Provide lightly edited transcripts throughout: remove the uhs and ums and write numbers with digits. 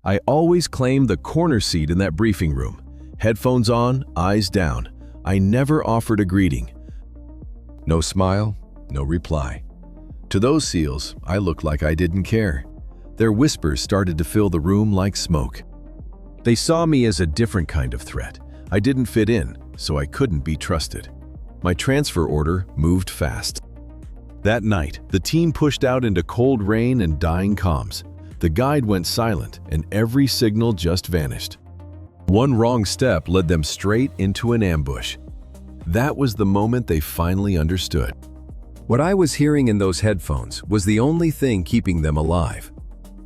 I always claimed the corner seat in that briefing room. Headphones on, eyes down. I never offered a greeting. No smile, no reply. To those SEALs, I looked like I didn't care. Their whispers started to fill the room like smoke. They saw me as a different kind of threat. I didn't fit in, so I couldn't be trusted. My transfer order moved fast. That night, the team pushed out into cold rain and dying comms. The guide went silent, and every signal just vanished. One wrong step led them straight into an ambush. That was the moment they finally understood. What I was hearing in those headphones was the only thing keeping them alive.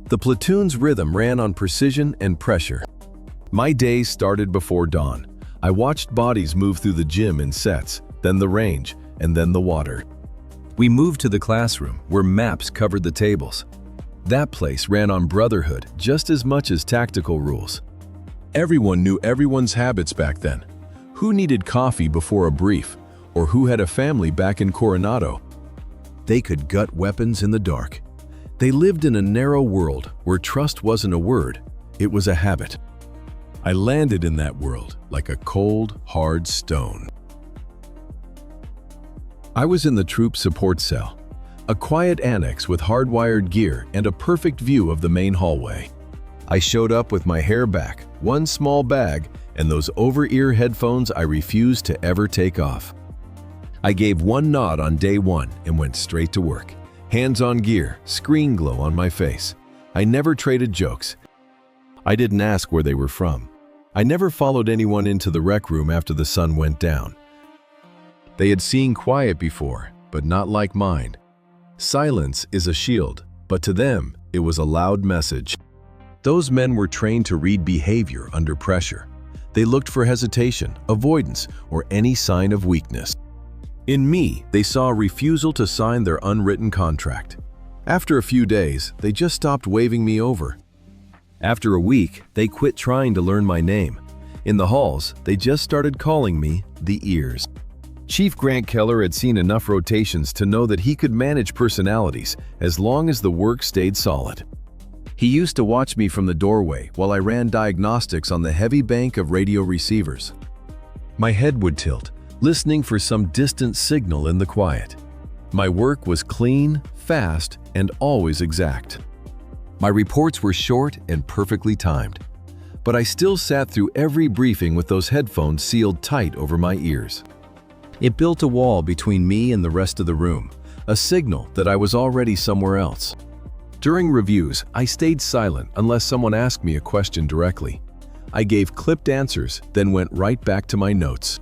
The platoon's rhythm ran on precision and pressure. My day started before dawn. I watched bodies move through the gym in sets, then the range, and then the water. We moved to the classroom, where maps covered the tables. That place ran on brotherhood just as much as tactical rules. Everyone knew everyone's habits back then. Who needed coffee before a brief, or who had a family back in Coronado? They could gut weapons in the dark. They lived in a narrow world where trust wasn't a word, it was a habit. I landed in that world like a cold, hard stone. I was in the troop support cell, a quiet annex with hardwired gear and a perfect view of the main hallway. I showed up with my hair back, one small bag, and those over-ear headphones I refused to ever take off. I gave one nod on day one and went straight to work. Hands on gear, screen glow on my face. I never traded jokes. I didn't ask where they were from. I never followed anyone into the rec room after the sun went down. They had seen quiet before, but not like mine. Silence is a shield, but to them, it was a loud message. Those men were trained to read behavior under pressure. They looked for hesitation, avoidance, or any sign of weakness. In me, they saw a refusal to sign their unwritten contract. After a few days, they just stopped waving me over. After a week, they quit trying to learn my name. In the halls, they just started calling me the Ears. Chief Grant Keller had seen enough rotations to know that he could manage personalities as long as the work stayed solid. He used to watch me from the doorway while I ran diagnostics on the heavy bank of radio receivers. My head would tilt, listening for some distant signal in the quiet. My work was clean, fast, and always exact. My reports were short and perfectly timed, but I still sat through every briefing with those headphones sealed tight over my ears. It built a wall between me and the rest of the room, a signal that I was already somewhere else. During reviews, I stayed silent unless someone asked me a question directly. I gave clipped answers, then went right back to my notes.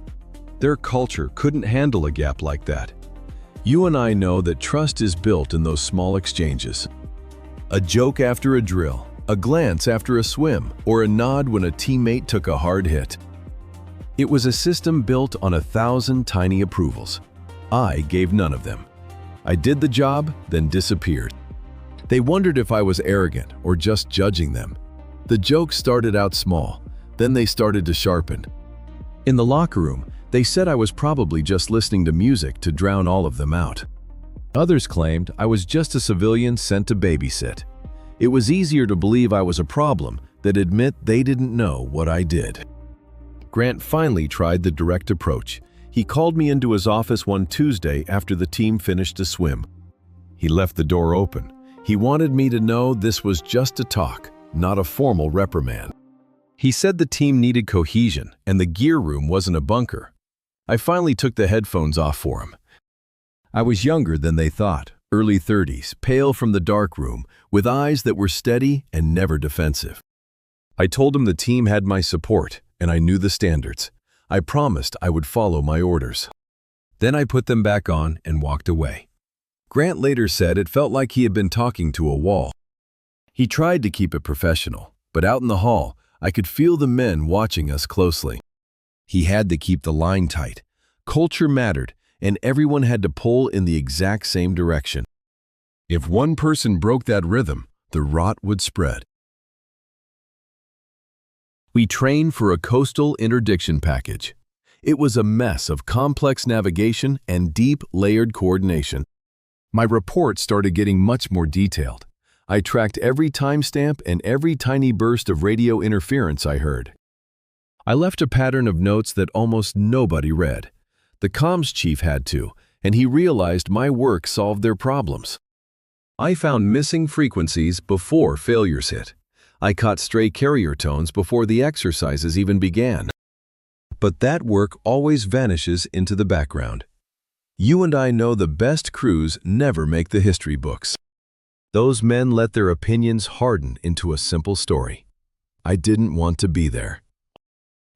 Their culture couldn't handle a gap like that. You and I know that trust is built in those small exchanges. A joke after a drill, a glance after a swim, or a nod when a teammate took a hard hit. It was a system built on 1,000 tiny approvals. I gave none of them. I did the job, then disappeared. They wondered if I was arrogant or just judging them. The jokes started out small, then they started to sharpen. In the locker room, they said I was probably just listening to music to drown all of them out. Others claimed I was just a civilian sent to babysit. It was easier to believe I was a problem than admit they didn't know what I did. Grant finally tried the direct approach. He called me into his office one Tuesday after the team finished a swim. He left the door open. He wanted me to know this was just a talk, not a formal reprimand. He said the team needed cohesion and the gear room wasn't a bunker. I finally took the headphones off for him. I was younger than they thought, early 30s, pale from the dark room, with eyes that were steady and never defensive. I told him the team had my support, and I knew the standards. I promised I would follow my orders. Then I put them back on and walked away. Grant later said it felt like he had been talking to a wall. He tried to keep it professional, but out in the hall, I could feel the men watching us closely. He had to keep the line tight. Culture mattered, and everyone had to pull in the exact same direction. If one person broke that rhythm, the rot would spread. We trained for a coastal interdiction package. It was a mess of complex navigation and deep, layered coordination. My report started getting much more detailed. I tracked every timestamp and every tiny burst of radio interference I heard. I left a pattern of notes that almost nobody read. The comms chief had to, and he realized my work solved their problems. I found missing frequencies before failures hit. I caught stray carrier tones before the exercises even began. But that work always vanishes into the background. You and I know the best crews never make the history books. Those men let their opinions harden into a simple story. I didn't want to be there.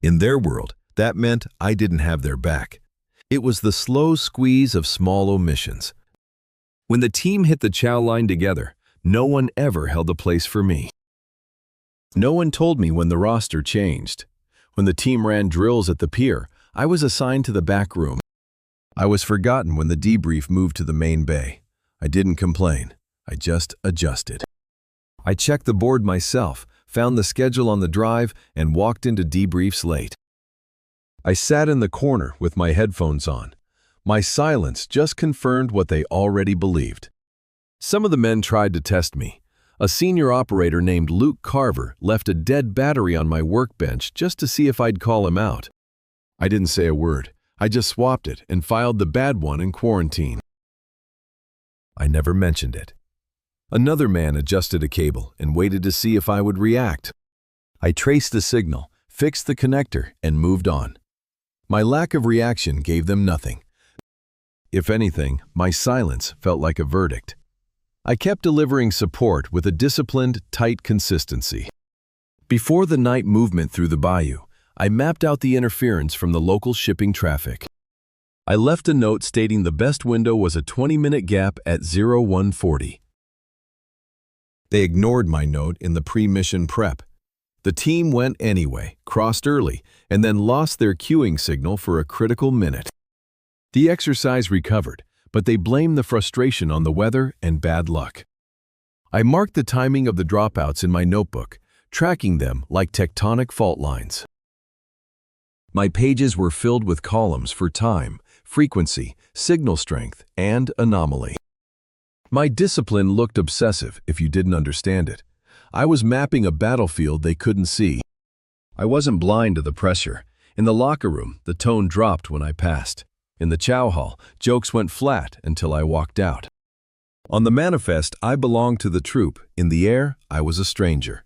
In their world, that meant I didn't have their back. It was the slow squeeze of small omissions. When the team hit the chow line together, no one ever held a place for me. No one told me when the roster changed. When the team ran drills at the pier, I was assigned to the back room. I was forgotten when the debrief moved to the main bay. I didn't complain. I just adjusted. I checked the board myself, found the schedule on the drive, and walked into debriefs late. I sat in the corner with my headphones on. My silence just confirmed what they already believed. Some of the men tried to test me. A senior operator named Luke Carver left a dead battery on my workbench just to see if I'd call him out. I didn't say a word. I just swapped it and filed the bad one in quarantine. I never mentioned it. Another man adjusted a cable and waited to see if I would react. I traced the signal, fixed the connector, and moved on. My lack of reaction gave them nothing. If anything, my silence felt like a verdict. I kept delivering support with a disciplined, tight consistency. Before the night movement through the bayou, I mapped out the interference from the local shipping traffic. I left a note stating the best window was a 20-minute gap at 0140. They ignored my note in the pre-mission prep. The team went anyway, crossed early, and then lost their queuing signal for a critical minute. The exercise recovered, but they blamed the frustration on the weather and bad luck. I marked the timing of the dropouts in my notebook, tracking them like tectonic fault lines. My pages were filled with columns for time, frequency, signal strength, and anomaly. My discipline looked obsessive if you didn't understand it. I was mapping a battlefield they couldn't see. I wasn't blind to the pressure. In the locker room, the tone dropped when I passed. In the chow hall, jokes went flat until I walked out. On the manifest, I belonged to the troop. In the air, I was a stranger.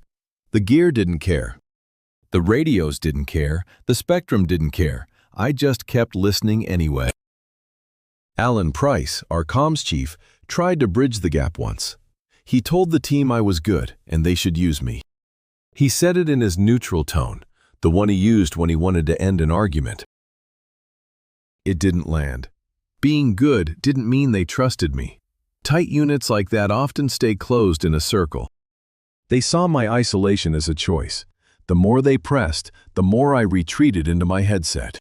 The gear didn't care. The radios didn't care. The spectrum didn't care. I just kept listening anyway. Alan Price, our comms chief, tried to bridge the gap once. He told the team I was good and they should use me. He said it in his neutral tone, the one he used when he wanted to end an argument. It didn't land. Being good didn't mean they trusted me. Tight units like that often stay closed in a circle. They saw my isolation as a choice. The more they pressed, the more I retreated into my headset.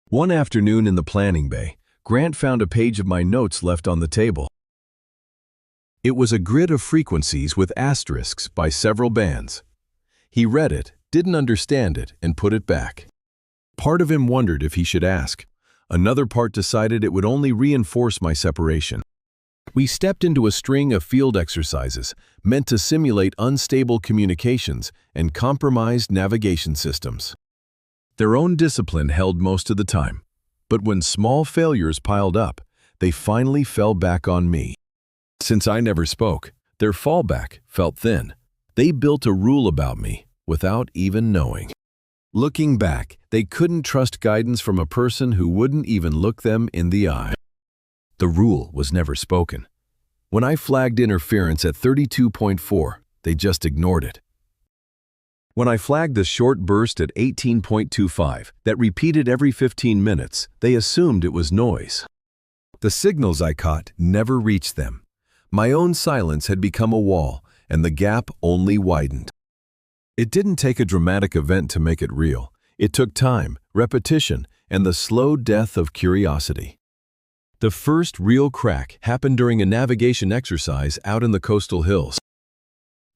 One afternoon in the planning bay, Grant found a page of my notes left on the table. It was a grid of frequencies with asterisks by several bands. He read it, didn't understand it, and put it back. Part of him wondered if he should ask. Another part decided it would only reinforce my separation. We stepped into a string of field exercises meant to simulate unstable communications and compromised navigation systems. Their own discipline held most of the time, but when small failures piled up, they finally fell back on me. Since I never spoke, their fallback felt thin. They built a rule about me without even knowing. Looking back, they couldn't trust guidance from a person who wouldn't even look them in the eye. The rule was never spoken. When I flagged interference at 32.4, they just ignored it. When I flagged a short burst at 18.25 that repeated every 15 minutes, they assumed it was noise. The signals I caught never reached them. My own silence had become a wall, and the gap only widened. It didn't take a dramatic event to make it real. It took time, repetition, and the slow death of curiosity. The first real crack happened during a navigation exercise out in the coastal hills.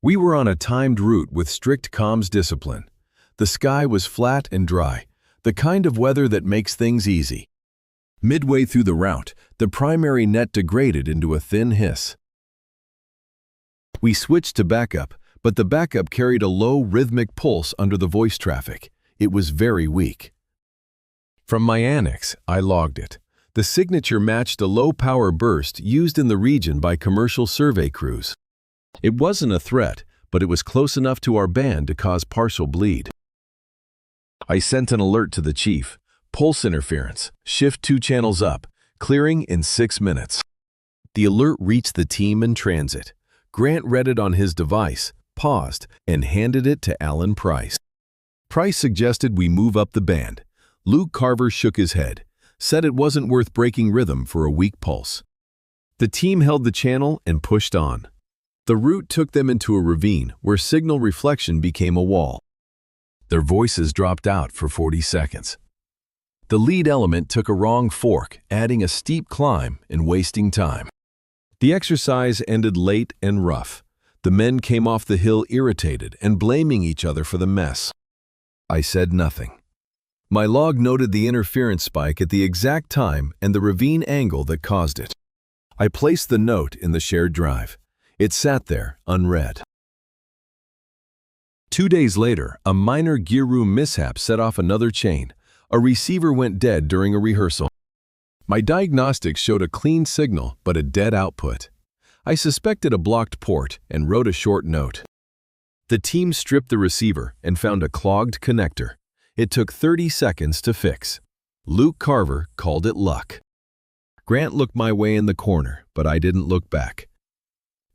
We were on a timed route with strict comms discipline. The sky was flat and dry, the kind of weather that makes things easy. Midway through the route, the primary net degraded into a thin hiss. We switched to backup, but the backup carried a low rhythmic pulse under the voice traffic. It was very weak. From my annex, I logged it. The signature matched a low-power burst used in the region by commercial survey crews. It wasn't a threat, but it was close enough to our band to cause partial bleed. I sent an alert to the chief. Pulse interference. Shift 2 channels up. Clearing in 6 minutes. The alert reached the team in transit. Grant read it on his device, paused, and handed it to Alan Price. Price suggested we move up the band. Luke Carver shook his head, said it wasn't worth breaking rhythm for a weak pulse. The team held the channel and pushed on. The route took them into a ravine where signal reflection became a wall. Their voices dropped out for 40 seconds. The lead element took a wrong fork, adding a steep climb and wasting time. The exercise ended late and rough. The men came off the hill irritated and blaming each other for the mess. I said nothing. My log noted the interference spike at the exact time and the ravine angle that caused it. I placed the note in the shared drive. It sat there, unread. 2 days later, a minor gear room mishap set off another chain. A receiver went dead during a rehearsal. My diagnostics showed a clean signal but a dead output. I suspected a blocked port and wrote a short note. The team stripped the receiver and found a clogged connector. It took 30 seconds to fix. Luke Carver called it luck. Grant looked my way in the corner, but I didn't look back.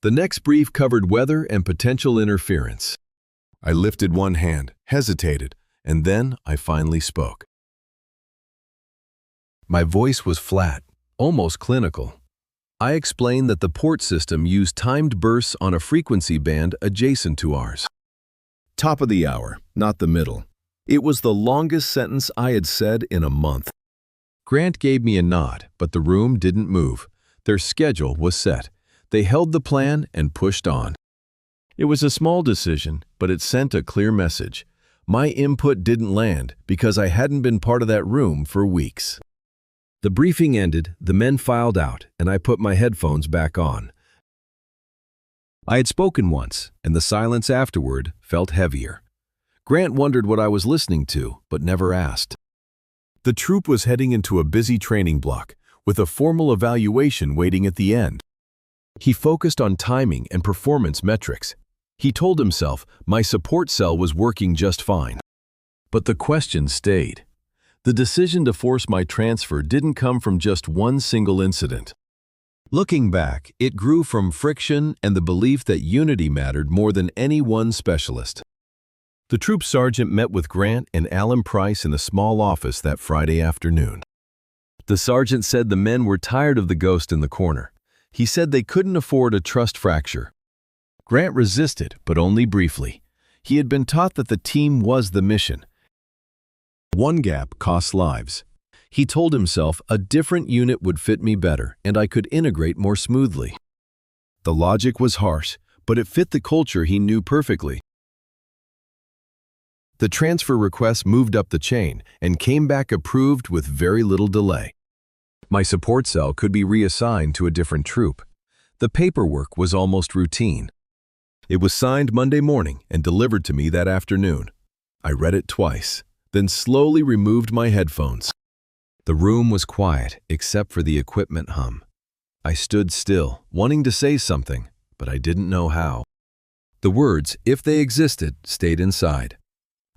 The next brief covered weather and potential interference. I lifted one hand, hesitated, and then I finally spoke. My voice was flat, almost clinical. I explained that the port system used timed bursts on a frequency band adjacent to ours. Top of the hour, not the middle. It was the longest sentence I had said in a month. Grant gave me a nod, but the room didn't move. Their schedule was set. They held the plan and pushed on. It was a small decision, but it sent a clear message. My input didn't land because I hadn't been part of that room for weeks. The briefing ended, the men filed out, and I put my headphones back on. I had spoken once, and the silence afterward felt heavier. Grant wondered what I was listening to, but never asked. The troop was heading into a busy training block, with a formal evaluation waiting at the end. He focused on timing and performance metrics. He told himself my support cell was working just fine. But the question stayed. The decision to force my transfer didn't come from just one single incident. Looking back, it grew from friction and the belief that unity mattered more than any one specialist. The troop sergeant met with Grant and Alan Price in a small office that Friday afternoon. The sergeant said the men were tired of the ghost in the corner. He said they couldn't afford a trust fracture. Grant resisted, but only briefly. He had been taught that the team was the mission. One gap costs lives. He told himself a different unit would fit me better and I could integrate more smoothly. The logic was harsh, but it fit the culture he knew perfectly. The transfer request moved up the chain and came back approved with very little delay. My support cell could be reassigned to a different troop. The paperwork was almost routine. It was signed Monday morning and delivered to me that afternoon. I read it twice, then slowly removed my headphones. The room was quiet except for the equipment hum. I stood still, wanting to say something, but I didn't know how. The words, if they existed, stayed inside.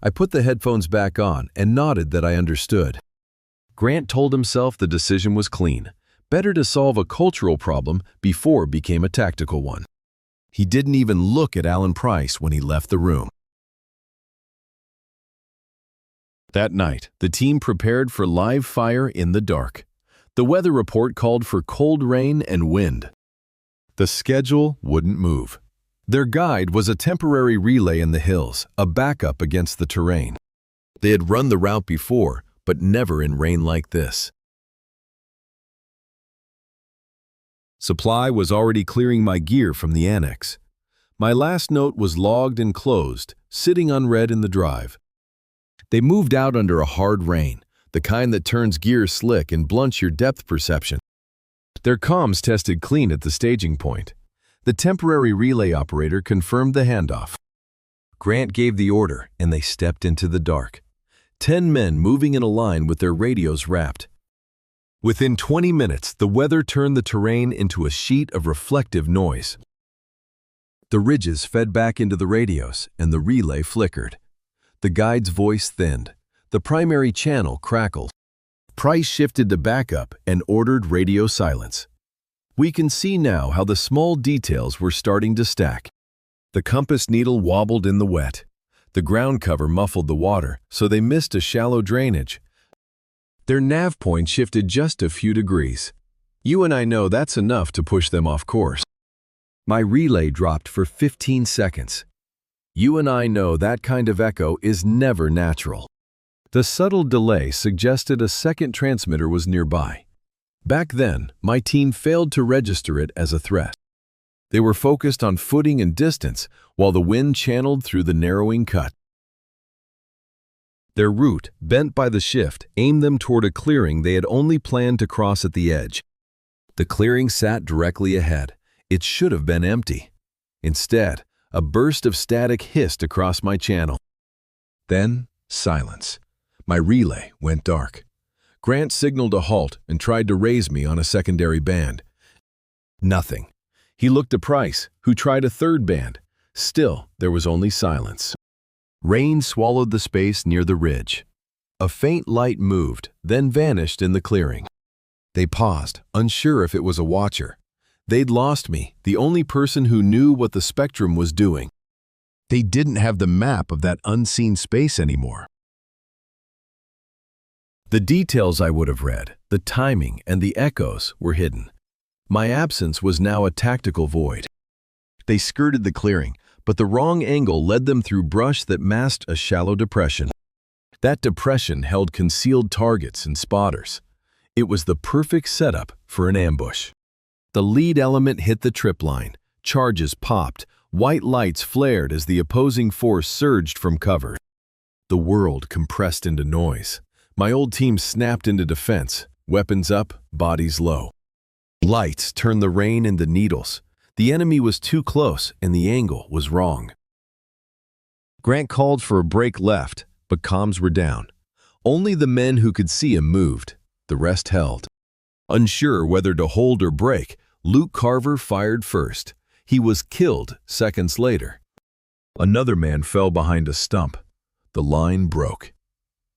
I put the headphones back on and nodded that I understood. Grant told himself the decision was clean. Better to solve a cultural problem before it became a tactical one. He didn't even look at Alan Price when he left the room. That night, the team prepared for live fire in the dark. The weather report called for cold rain and wind. The schedule wouldn't move. Their guide was a temporary relay in the hills, a backup against the terrain. They had run the route before, but never in rain like this. Supply was already clearing my gear from the annex. My last note was logged and closed, sitting unread in the drive. They moved out under a hard rain, the kind that turns gear slick and blunts your depth perception. Their comms tested clean at the staging point. The temporary relay operator confirmed the handoff. Grant gave the order, and they stepped into the dark. 10 men moving in a line with their radios wrapped. Within 20 minutes, the weather turned the terrain into a sheet of reflective noise. The ridges fed back into the radios, and the relay flickered. The guide's voice thinned. The primary channel crackled. Price shifted to backup and ordered radio silence. We can see now how the small details were starting to stack. The compass needle wobbled in the wet. The ground cover muffled the water, so they missed a shallow drainage. Their nav point shifted just a few degrees. You and I know that's enough to push them off course. My relay dropped for 15 seconds. You and I know that kind of echo is never natural. The subtle delay suggested a second transmitter was nearby. Back then, my team failed to register it as a threat. They were focused on footing and distance while the wind channeled through the narrowing cut. Their route, bent by the shift, aimed them toward a clearing they had only planned to cross at the edge. The clearing sat directly ahead. It should have been empty. Instead, a burst of static hissed across my channel. Then, silence. My relay went dark. Grant signaled a halt and tried to raise me on a secondary band. Nothing. He looked to Price, who tried a third band. Still, there was only silence. Rain swallowed the space near the ridge. A faint light moved, then vanished in the clearing. They paused, unsure if it was a watcher. They'd lost me, the only person who knew what the spectrum was doing. They didn't have the map of that unseen space anymore. The details I would have read, the timing and the echoes were hidden. My absence was now a tactical void. They skirted the clearing, but the wrong angle led them through brush that masked a shallow depression. That depression held concealed targets and spotters. It was the perfect setup for an ambush. The lead element hit the trip line. Charges popped. White lights flared as the opposing force surged from cover. The world compressed into noise. My old team snapped into defense, weapons up, bodies low. Lights turned the rain into needles. The enemy was too close and the angle was wrong. Grant called for a break left, but comms were down. Only the men who could see him moved. The rest held. Unsure whether to hold or break, Luke Carver fired first. He was killed seconds later. Another man fell behind a stump. The line broke.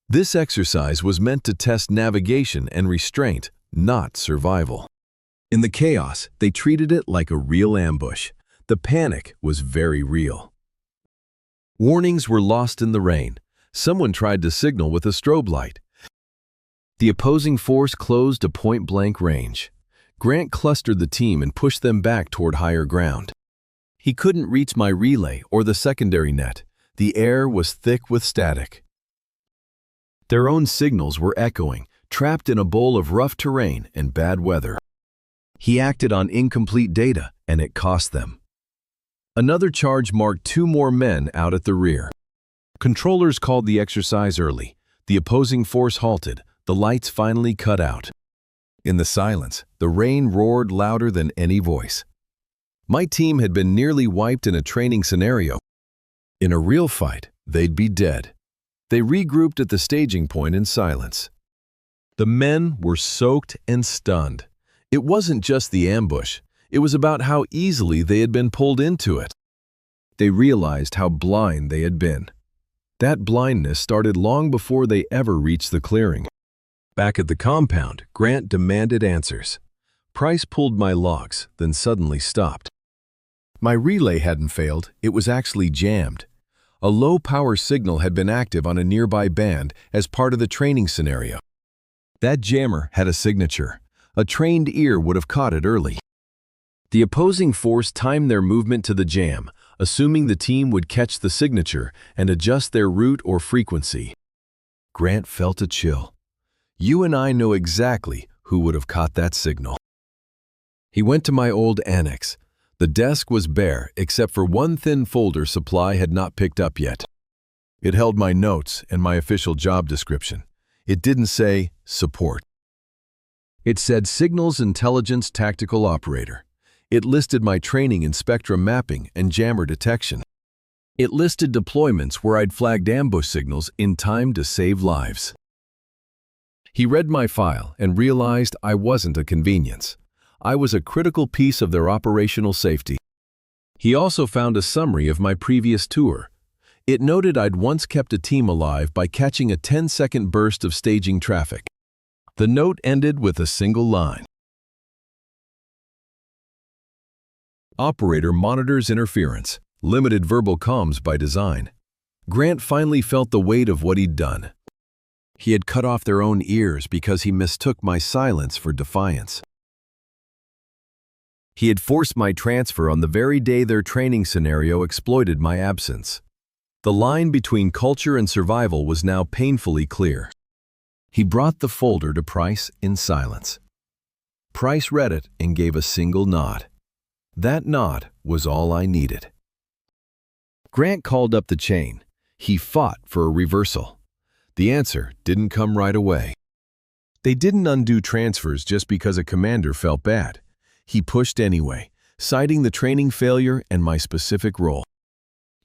This exercise was meant to test navigation and restraint, not survival. In the chaos, they treated it like a real ambush. The panic was very real. Warnings were lost in the rain. Someone tried to signal with a strobe light. The opposing force closed to point-blank range. Grant clustered the team and pushed them back toward higher ground. He couldn't reach my relay or the secondary net. The air was thick with static. Their own signals were echoing, trapped in a bowl of rough terrain and bad weather. He acted on incomplete data, and it cost them. Another charge marked 2 more men out at the rear. Controllers called the exercise early. The opposing force halted. The lights finally cut out. In the silence, the rain roared louder than any voice. My team had been nearly wiped in a training scenario. In a real fight, they'd be dead. They regrouped at the staging point in silence. The men were soaked and stunned. It wasn't just the ambush. It was about how easily they had been pulled into it. They realized how blind they had been. That blindness started long before they ever reached the clearing. Back at the compound, Grant demanded answers. Price pulled my logs, then suddenly stopped. My relay hadn't failed, it was actually jammed. A low-power signal had been active on a nearby band as part of the training scenario. That jammer had a signature. A trained ear would have caught it early. The opposing force timed their movement to the jam, assuming the team would catch the signature and adjust their route or frequency. Grant felt a chill. You and I know exactly who would have caught that signal. He went to my old annex. The desk was bare except for one thin folder Supply had not picked up yet. It held my notes and my official job description. It didn't say support. It said Signals Intelligence Tactical Operator. It listed my training in spectrum mapping and jammer detection. It listed deployments where I'd flagged ambush signals in time to save lives. He read my file and realized I wasn't a convenience. I was a critical piece of their operational safety. He also found a summary of my previous tour. It noted I'd once kept a team alive by catching a 10-second burst of staging traffic. The note ended with a single line. Operator monitors interference. Limited verbal comms by design. Grant finally felt the weight of what he'd done. He had cut off their own ears because he mistook my silence for defiance. He had forced my transfer on the very day their training scenario exploited my absence. The line between culture and survival was now painfully clear. He brought the folder to Price in silence. Price read it and gave a single nod. That nod was all I needed. Grant called up the chain. He fought for a reversal. The answer didn't come right away. They didn't undo transfers just because a commander felt bad. He pushed anyway, citing the training failure and my specific role.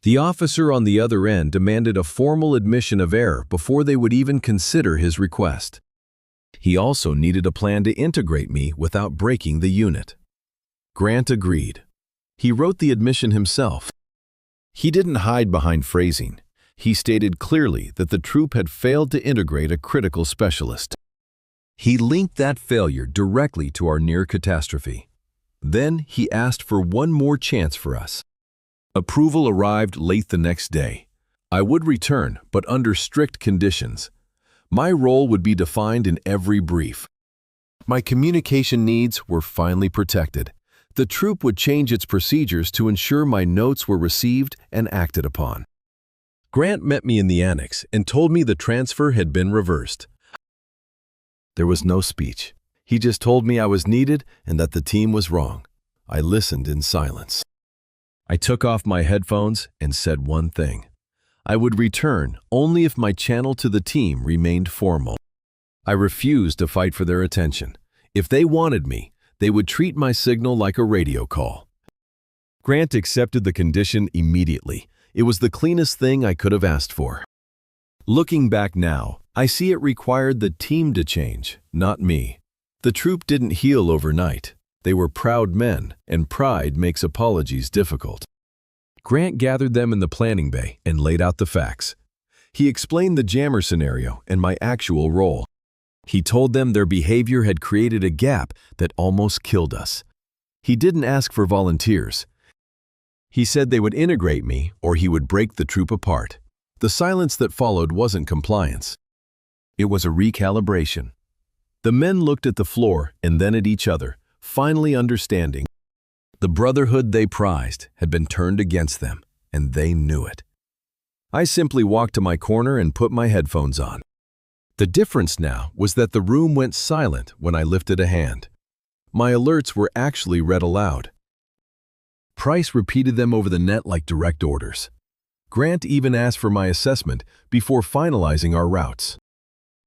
The officer on the other end demanded a formal admission of error before they would even consider his request. He also needed a plan to integrate me without breaking the unit. Grant agreed. He wrote the admission himself. He didn't hide behind phrasing. He stated clearly that the troop had failed to integrate a critical specialist. He linked that failure directly to our near catastrophe. Then he asked for one more chance for us. Approval arrived late the next day. I would return, but under strict conditions. My role would be defined in every brief. My communication needs were finally protected. The troop would change its procedures to ensure my notes were received and acted upon. Grant met me in the annex and told me the transfer had been reversed. There was no speech. He just told me I was needed and that the team was wrong. I listened in silence. I took off my headphones and said one thing. I would return only if my channel to the team remained formal. I refused to fight for their attention. If they wanted me, they would treat my signal like a radio call. Grant accepted the condition immediately. It was the cleanest thing I could have asked for. Looking back now, I see it required the team to change, not me. The troop didn't heal overnight. They were proud men, and pride makes apologies difficult. Grant gathered them in the planning bay and laid out the facts. He explained the jammer scenario and my actual role. He told them their behavior had created a gap that almost killed us. He didn't ask for volunteers. He said they would integrate me or he would break the troop apart. The silence that followed wasn't compliance. It was a recalibration. The men looked at the floor and then at each other, finally understanding. The brotherhood they prized had been turned against them, and they knew it. I simply walked to my corner and put my headphones on. The difference now was that the room went silent when I lifted a hand. My alerts were actually read aloud. Price repeated them over the net like direct orders. Grant even asked for my assessment before finalizing our routes.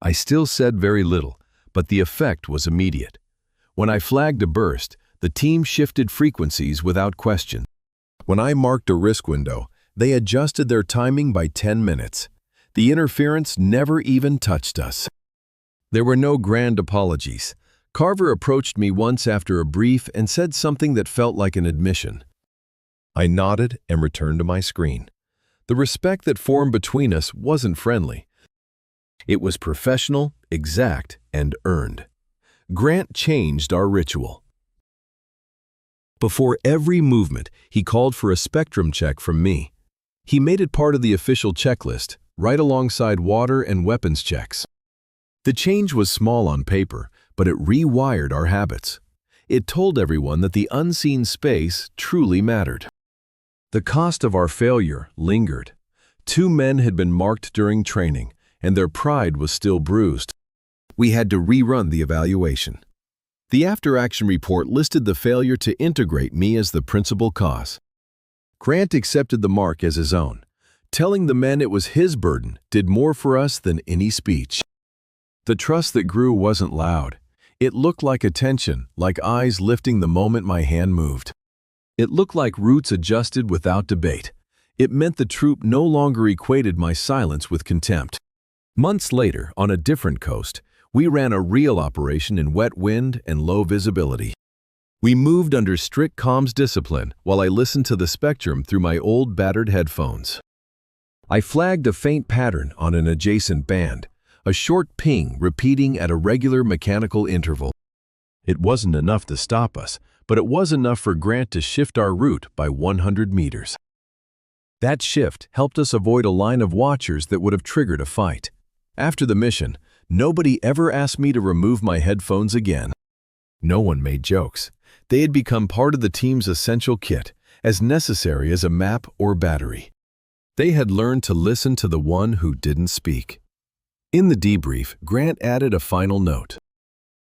I still said very little, but the effect was immediate. When I flagged a burst, the team shifted frequencies without question. When I marked a risk window, they adjusted their timing by 10 minutes. The interference never even touched us. There were no grand apologies. Carver approached me once after a brief and said something that felt like an admission. I nodded and returned to my screen. The respect that formed between us wasn't friendly. It was professional, exact, and earned. Grant changed our ritual. Before every movement, he called for a spectrum check from me. He made it part of the official checklist, right alongside water and weapons checks. The change was small on paper, but it rewired our habits. It told everyone that the unseen space truly mattered. The cost of our failure lingered. 2 men had been marked during training, and their pride was still bruised. We had to rerun the evaluation. The after-action report listed the failure to integrate me as the principal cause. Grant accepted the mark as his own. Telling the men it was his burden did more for us than any speech. The trust that grew wasn't loud. It looked like attention, like eyes lifting the moment my hand moved. It looked like roots adjusted without debate. It meant the troop no longer equated my silence with contempt. Months later, on a different coast, we ran a real operation in wet wind and low visibility. We moved under strict comms discipline while I listened to the spectrum through my old battered headphones. I flagged a faint pattern on an adjacent band, a short ping repeating at a regular mechanical interval. It wasn't enough to stop us, but it was enough for Grant to shift our route by 100 meters. That shift helped us avoid a line of watchers that would have triggered a fight. After the mission, nobody ever asked me to remove my headphones again. No one made jokes. They had become part of the team's essential kit, as necessary as a map or battery. They had learned to listen to the one who didn't speak. In the debrief, Grant added a final note.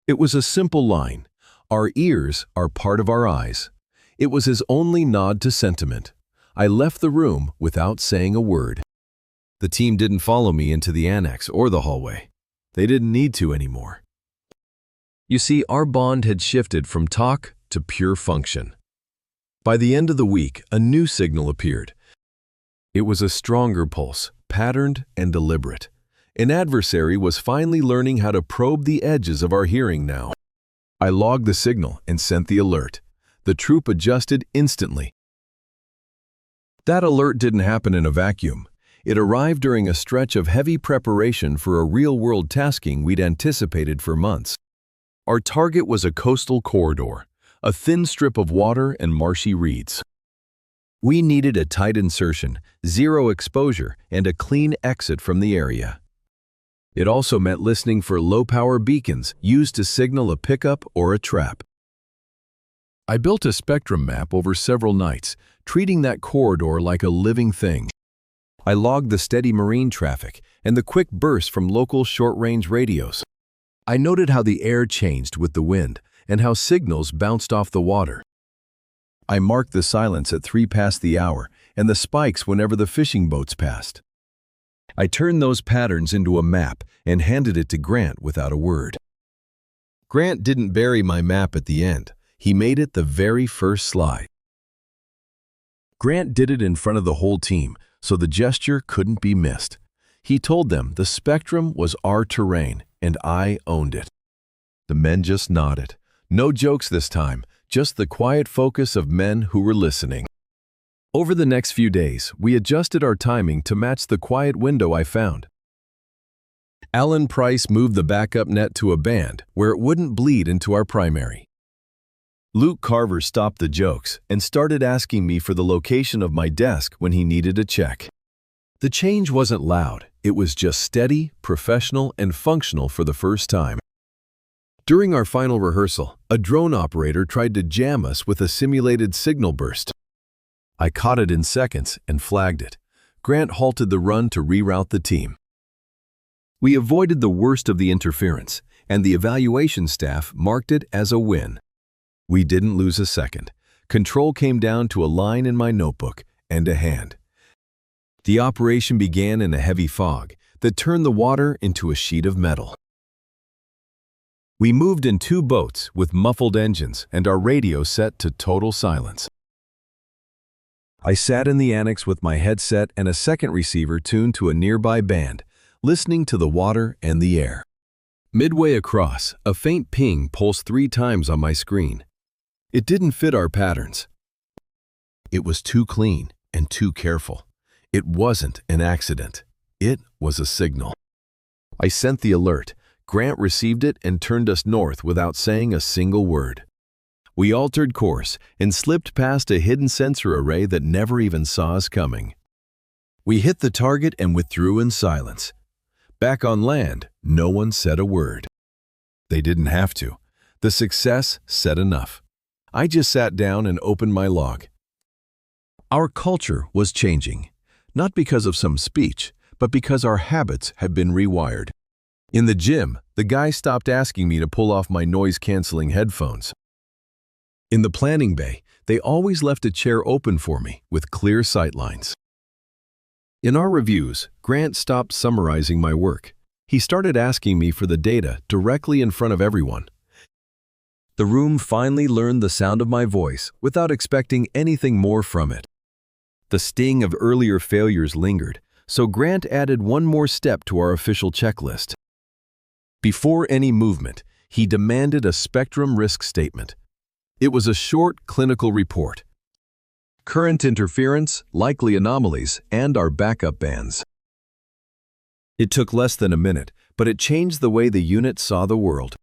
It was a simple line. Our ears are part of our eyes. It was his only nod to sentiment. I left the room without saying a word. The team didn't follow me into the annex or the hallway. They didn't need to anymore. You see, our bond had shifted from talk to pure function. By the end of the week, a new signal appeared. It was a stronger pulse, patterned and deliberate. An adversary was finally learning how to probe the edges of our hearing now. I logged the signal and sent the alert. The troop adjusted instantly. That alert didn't happen in a vacuum. It arrived during a stretch of heavy preparation for a real-world tasking we'd anticipated for months. Our target was a coastal corridor, a thin strip of water and marshy reeds. We needed a tight insertion, zero exposure, and a clean exit from the area. It also meant listening for low-power beacons used to signal a pickup or a trap. I built a spectrum map over several nights, treating that corridor like a living thing. I logged the steady marine traffic and the quick bursts from local short-range radios. I noted how the air changed with the wind and how signals bounced off the water. I marked the silence at 3 past the hour and the spikes whenever the fishing boats passed. I turned those patterns into a map and handed it to Grant without a word. Grant didn't bury my map at the end. He made it the very first slide. Grant did it in front of the whole team, so the gesture couldn't be missed. He told them the spectrum was our terrain, and I owned it. The men just nodded. No jokes this time, just the quiet focus of men who were listening. Over the next few days, we adjusted our timing to match the quiet window I found. Alan Price moved the backup net to a band where it wouldn't bleed into our primary. Luke Carver stopped the jokes and started asking me for the location of my desk when he needed a check. The change wasn't loud, it was just steady, professional, and functional for the first time. During our final rehearsal, a drone operator tried to jam us with a simulated signal burst. I caught it in seconds and flagged it. Grant halted the run to reroute the team. We avoided the worst of the interference, and the evaluation staff marked it as a win. We didn't lose a second. Control came down to a line in my notebook and a hand. The operation began in a heavy fog that turned the water into a sheet of metal. We moved in 2 boats with muffled engines and our radio set to total silence. I sat in the annex with my headset and a second receiver tuned to a nearby band, listening to the water and the air. Midway across, a faint ping pulsed 3 times on my screen. It didn't fit our patterns. It was too clean and too careful. It wasn't an accident. It was a signal. I sent the alert. Grant received it and turned us north without saying a single word. We altered course and slipped past a hidden sensor array that never even saw us coming. We hit the target and withdrew in silence. Back on land, no one said a word. They didn't have to. The success said enough. I just sat down and opened my log. Our culture was changing, not because of some speech, but because our habits had been rewired. In the gym, the guy stopped asking me to pull off my noise-canceling headphones. In the planning bay, they always left a chair open for me with clear sightlines. In our reviews, Grant stopped summarizing my work. He started asking me for the data directly in front of everyone. The room finally learned the sound of my voice without expecting anything more from it. The sting of earlier failures lingered, so Grant added one more step to our official checklist. Before any movement, he demanded a spectrum risk statement. It was a short clinical report. Current interference, likely anomalies, and our backup bands. It took less than a minute, but it changed the way the unit saw the world.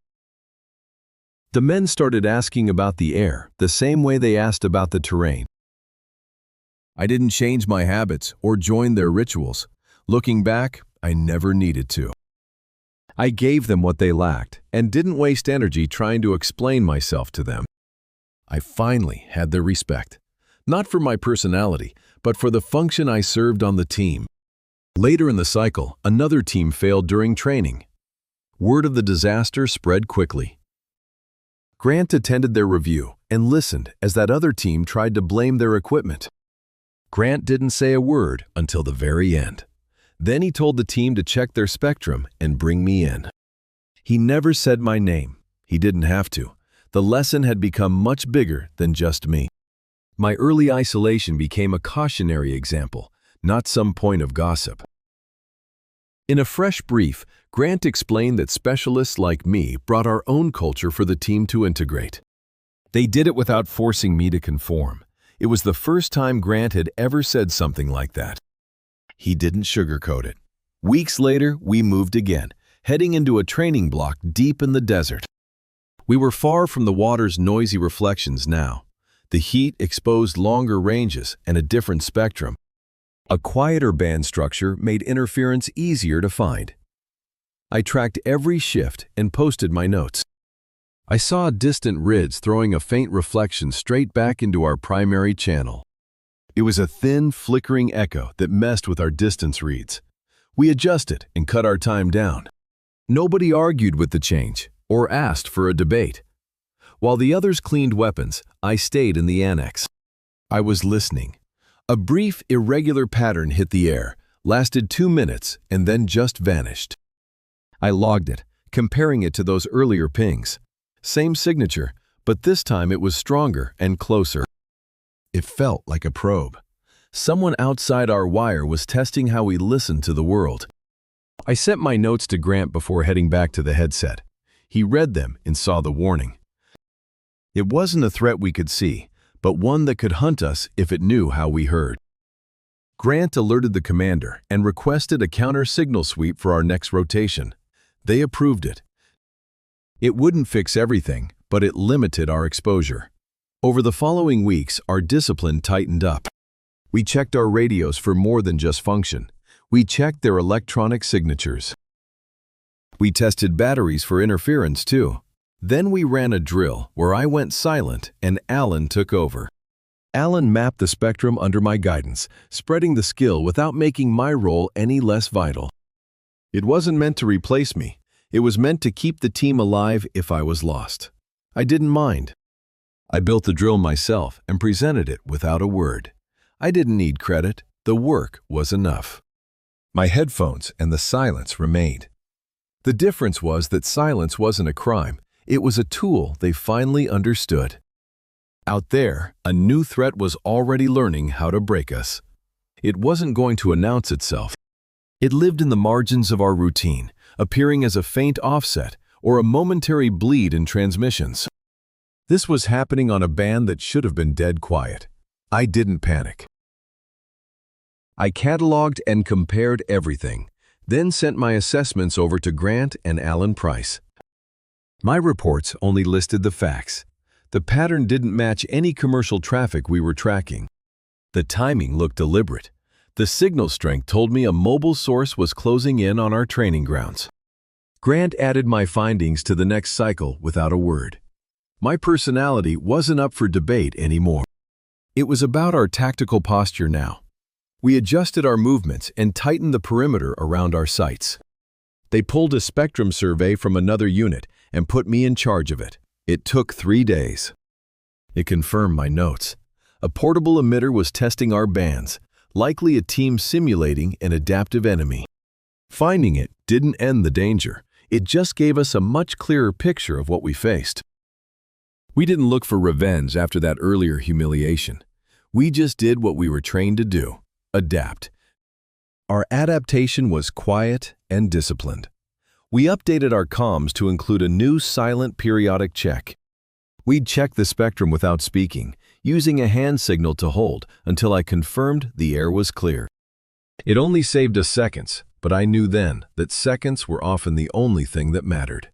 The men started asking about the air, the same way they asked about the terrain. I didn't change my habits or join their rituals. Looking back, I never needed to. I gave them what they lacked and didn't waste energy trying to explain myself to them. I finally had their respect, not for my personality, but for the function I served on the team. Later in the cycle, another team failed during training. Word of the disaster spread quickly. Grant attended their review and listened as that other team tried to blame their equipment. Grant didn't say a word until the very end. Then he told the team to check their spectrum and bring me in. He never said my name. He didn't have to. The lesson had become much bigger than just me. My early isolation became a cautionary example, not some point of gossip. In a fresh brief, Grant explained that specialists like me brought our own culture for the team to integrate. They did it without forcing me to conform. It was the first time Grant had ever said something like that. He didn't sugarcoat it. Weeks later, we moved again, heading into a training block deep in the desert. We were far from the water's noisy reflections now. The heat exposed longer ranges and a different spectrum. A quieter band structure made interference easier to find. I tracked every shift and posted my notes. I saw distant rids throwing a faint reflection straight back into our primary channel. It was a thin, flickering echo that messed with our distance reads. We adjusted and cut our time down. Nobody argued with the change or asked for a debate. While the others cleaned weapons, I stayed in the annex. I was listening. A brief, irregular pattern hit the air, lasted 2 minutes, and then just vanished. I logged it, comparing it to those earlier pings. Same signature, but this time it was stronger and closer. It felt like a probe. Someone outside our wire was testing how we listened to the world. I sent my notes to Grant before heading back to the headset. He read them and saw the warning. It wasn't a threat we could see, but one that could hunt us if it knew how we heard. Grant alerted the commander and requested a counter-signal sweep for our next rotation. They approved it. It wouldn't fix everything, but it limited our exposure. Over the following weeks, our discipline tightened up. We checked our radios for more than just function. We checked their electronic signatures. We tested batteries for interference too. Then we ran a drill where I went silent and Alan took over. Alan mapped the spectrum under my guidance, spreading the skill without making my role any less vital. It wasn't meant to replace me. It was meant to keep the team alive if I was lost. I didn't mind. I built the drill myself and presented it without a word. I didn't need credit. The work was enough. My headphones and the silence remained. The difference was that silence wasn't a crime. It was a tool they finally understood. Out there, a new threat was already learning how to break us. It wasn't going to announce itself. It lived in the margins of our routine, appearing as a faint offset or a momentary bleed in transmissions. This was happening on a band that should have been dead quiet. I didn't panic. I cataloged and compared everything, then sent my assessments over to Grant and Alan Price. My reports only listed the facts. The pattern didn't match any commercial traffic we were tracking. The timing looked deliberate. The signal strength told me a mobile source was closing in on our training grounds. Grant added my findings to the next cycle without a word. My personality wasn't up for debate anymore. It was about our tactical posture now. We adjusted our movements and tightened the perimeter around our sights. They pulled a spectrum survey from another unit and put me in charge of it. It took 3 days. It confirmed my notes. A portable emitter was testing our bands, likely a team simulating an adaptive enemy. Finding it didn't end the danger. It just gave us a much clearer picture of what we faced. We didn't look for revenge after that earlier humiliation. We just did what we were trained to do: adapt. Our adaptation was quiet and disciplined. We updated our comms to include a new silent periodic check. We'd check the spectrum without speaking, using a hand signal to hold until I confirmed the air was clear. It only saved us seconds, but I knew then that seconds were often the only thing that mattered.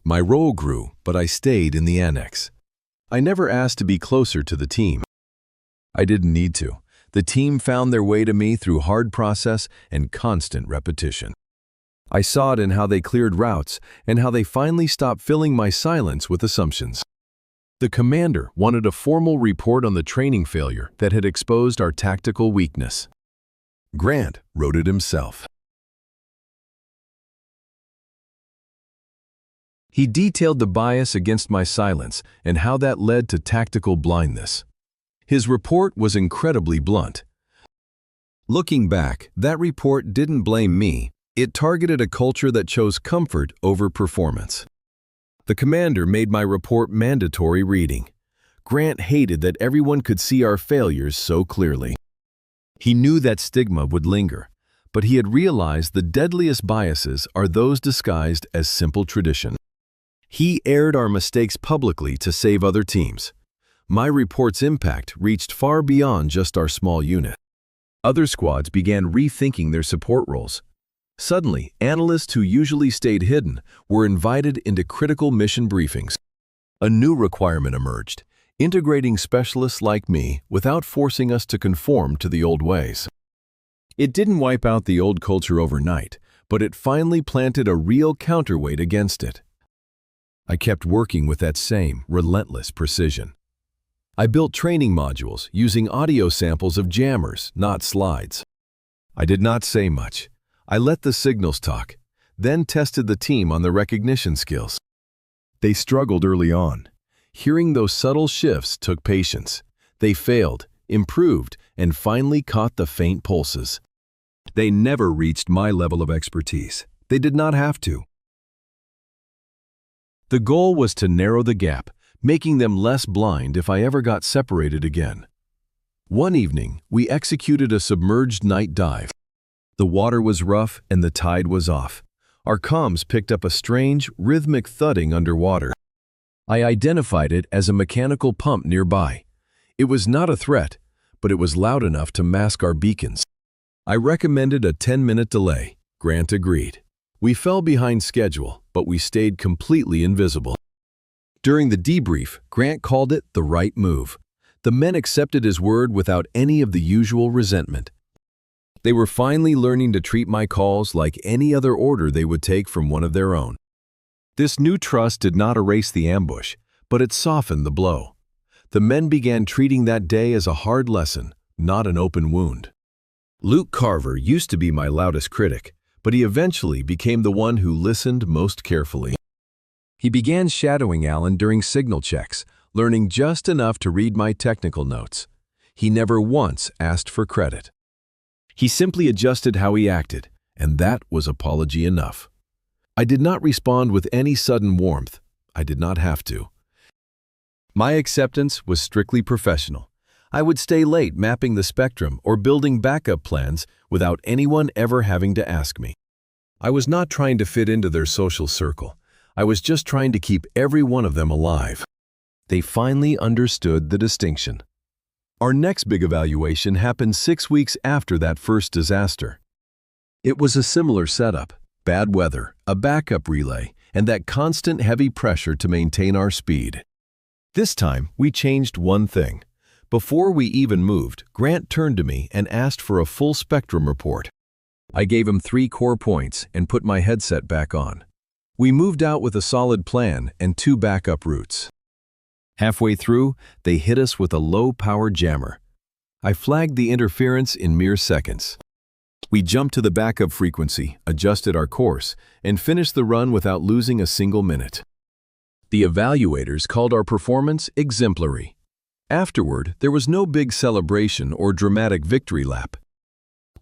My role grew, but I stayed in the annex. I never asked to be closer to the team. I didn't need to. The team found their way to me through hard process and constant repetition. I saw it in how they cleared routes and how they finally stopped filling my silence with assumptions. The commander wanted a formal report on the training failure that had exposed our tactical weakness. Grant wrote it himself. He detailed the bias against my silence and how that led to tactical blindness. His report was incredibly blunt. Looking back, that report didn't blame me. It targeted a culture that chose comfort over performance. The commander made my report mandatory reading. Grant hated that everyone could see our failures so clearly. He knew that stigma would linger, but he had realized the deadliest biases are those disguised as simple tradition. He aired our mistakes publicly to save other teams. My report's impact reached far beyond just our small unit. Other squads began rethinking their support roles. Suddenly, analysts who usually stayed hidden were invited into critical mission briefings. A new requirement emerged: integrating specialists like me without forcing us to conform to the old ways. It didn't wipe out the old culture overnight, but it finally planted a real counterweight against it. I kept working with that same relentless precision. I built training modules using audio samples of jammers, not slides. I did not say much. I let the signals talk, then tested the team on the recognition skills. They struggled early on. Hearing those subtle shifts took patience. They failed, improved, and finally caught the faint pulses. They never reached my level of expertise. They did not have to. The goal was to narrow the gap, making them less blind if I ever got separated again. One evening, we executed a submerged night dive. The water was rough and the tide was off. Our comms picked up a strange, rhythmic thudding underwater. I identified it as a mechanical pump nearby. It was not a threat, but it was loud enough to mask our beacons. I recommended a 10-minute delay. Grant agreed. We fell behind schedule, but we stayed completely invisible. During the debrief, Grant called it the right move. The men accepted his word without any of the usual resentment. They were finally learning to treat my calls like any other order they would take from one of their own. This new trust did not erase the ambush, but it softened the blow. The men began treating that day as a hard lesson, not an open wound. Luke Carver used to be my loudest critic, but he eventually became the one who listened most carefully. He began shadowing Alan during signal checks, learning just enough to read my technical notes. He never once asked for credit. He simply adjusted how he acted, and that was apology enough. I did not respond with any sudden warmth. I did not have to. My acceptance was strictly professional. I would stay late mapping the spectrum or building backup plans without anyone ever having to ask me. I was not trying to fit into their social circle. I was just trying to keep every one of them alive. They finally understood the distinction. Our next big evaluation happened 6 weeks after that first disaster. It was a similar setup: bad weather, a backup relay, and that constant heavy pressure to maintain our speed. This time, we changed one thing. Before we even moved, Grant turned to me and asked for a full spectrum report. I gave him 3 core points and put my headset back on. We moved out with a solid plan and 2 backup routes. Halfway through, they hit us with a low-power jammer. I flagged the interference in mere seconds. We jumped to the backup frequency, adjusted our course, and finished the run without losing a single minute. The evaluators called our performance exemplary. Afterward, there was no big celebration or dramatic victory lap.